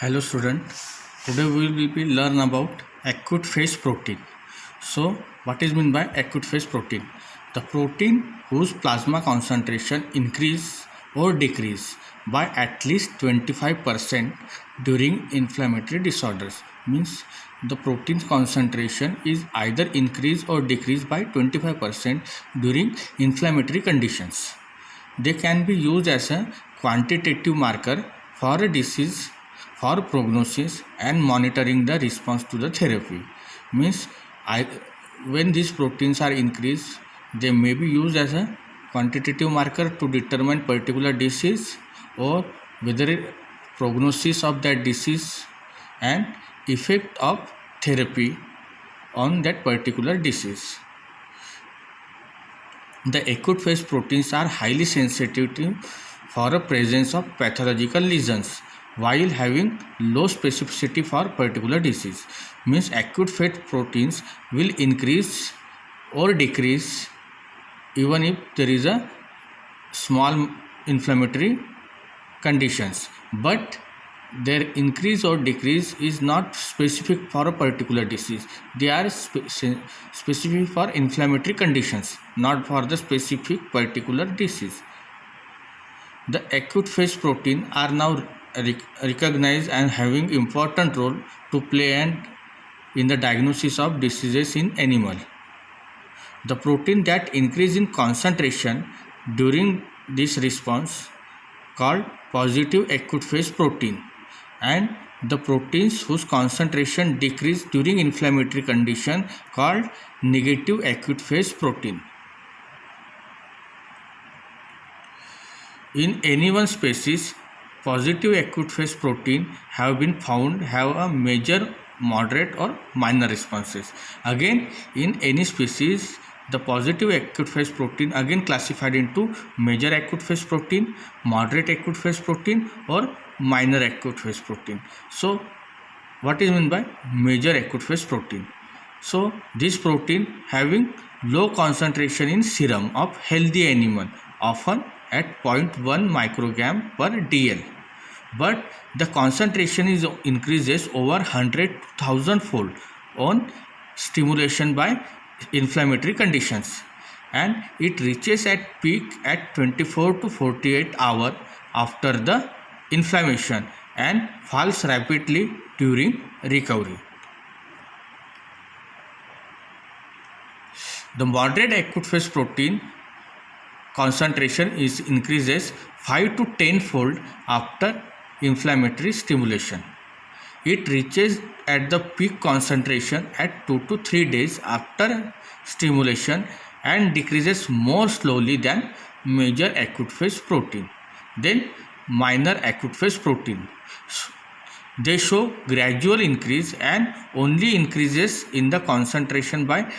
Hello student, today we will be learn about acute phase protein. So what is meant by acute phase protein? The protein whose plasma concentration increase or decrease by at least 25% during inflammatory disorders. Means the protein concentration is either increase or decrease by 25% during inflammatory conditions. They can be used as a quantitative marker for a disease, for prognosis and monitoring the response to the therapy. Means when these proteins are increased, they may be used as a quantitative marker to determine particular disease or whether prognosis of that disease and effect of therapy on that particular disease. The acute phase proteins are highly sensitive for a presence of pathological lesions while having low specificity for particular disease. Means acute phase proteins will increase or decrease even if there is a small inflammatory conditions, but their increase or decrease is not specific for a particular disease. They are specific for inflammatory conditions, not for the specific particular disease. The acute phase protein are now recognized and having important role to play and in the diagnosis of diseases in animal. The protein that increase in concentration during this response called positive acute phase protein, and the proteins whose concentration decrease during inflammatory condition called negative acute phase protein. In any one species, positive acute phase protein have been found have a major, moderate or minor responses. Again, in any species, the positive acute phase protein again classified into major acute phase protein, moderate acute phase protein or minor acute phase protein. So what is meant by major acute phase protein? So this protein having low concentration in serum of healthy animal, often at 0.1 microgram per dl, but the concentration is increases over 100,000 fold on stimulation by inflammatory conditions, and it reaches at peak at 24 to 48 hours after the inflammation and falls rapidly during recovery. The moderate acute phase protein concentration is increases 5 to 10 fold after inflammatory stimulation. It reaches at the peak concentration at 2 to 3 days after stimulation and decreases more slowly than major acute phase protein. Then minor acute phase protein. They show gradual increase and only increases in the concentration by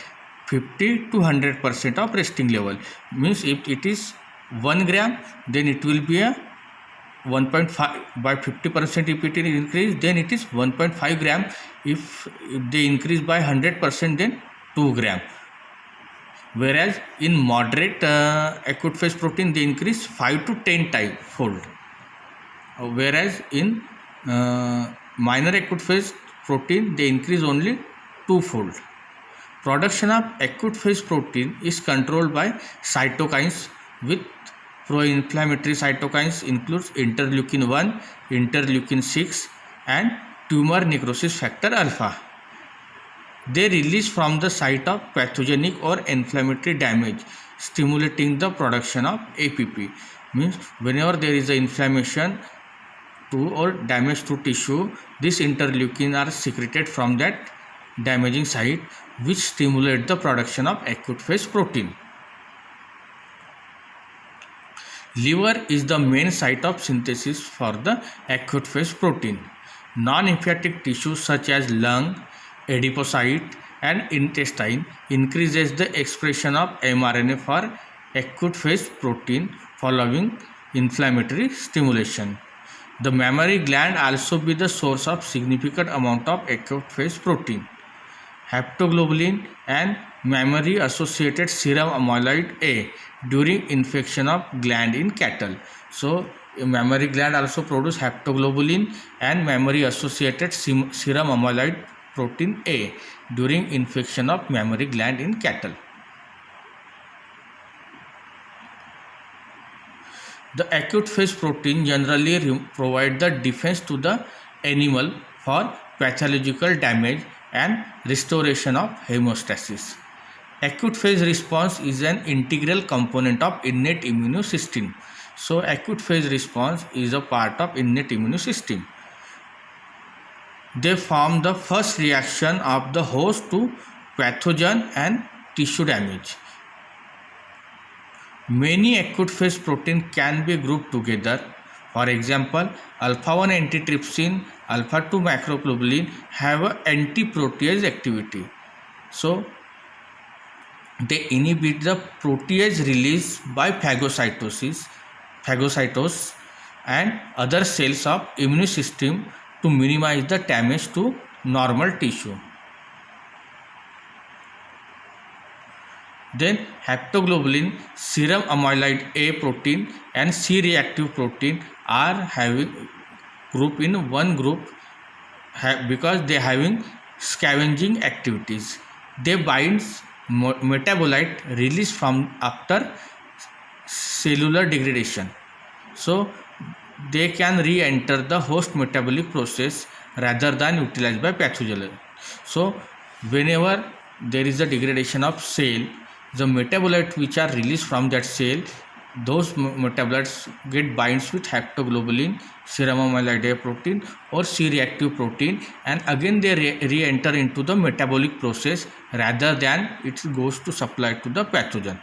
50 to 100% of resting level. Means if it is 1 gram, then it will be a 1.5 by 50%. If it is increased, then it is 1.5 gram. If they increase by 100%, then 2 gram. Whereas in moderate acute phase protein, they increase 5 to 10 times fold. Whereas in minor acute phase protein, they increase only 2 fold. Production of acute phase protein is controlled by cytokines, with pro-inflammatory cytokines includes interleukin 1, interleukin 6 and tumor necrosis factor alpha. They release from the site of pathogenic or inflammatory damage, stimulating the production of APP. Means whenever there is an inflammation to or damage to tissue, this interleukin are secreted from that damaging site, which stimulate the production of acute phase protein. Liver is the main site of synthesis for the acute phase protein. Non-lymphatic tissues such as lung, adipocyte and intestine increases the expression of mRNA for acute phase protein following inflammatory stimulation. The mammary gland also be the source of significant amount of acute phase protein. Haptoglobulin and mammary associated serum amyloid A during infection of gland in cattle. So Mammary gland also produce haptoglobulin and memory associated serum amyloid protein A during infection of mammary gland in cattle. The acute phase protein generally provide the defense to the animal for pathological damage and restoration of homeostasis. Acute phase response is an integral component of innate immune system. So acute phase response is a part of innate immune system. They form the first reaction of the host to pathogen and tissue damage. Many acute phase protein can be grouped together. For example, alpha-1 antitrypsin, alpha-2 macroglobulin have a anti-protease activity. So they inhibit the protease release by phagocytose and other cells of immune system to minimize the damage to normal tissue. Then haptoglobulin, serum amyloid A protein and C-reactive protein are having group in one group because they having scavenging activities. They binds metabolite released from after cellular degradation. So they can re-enter the host metabolic process rather than utilized by pathogen. So whenever there is a degradation of cell, the metabolites which are released from that cell, those metabolites get binds with haptoglobulin, serum amyloid A protein or C-reactive protein, and again they re-enter into the metabolic process rather than it goes to supply to the pathogen.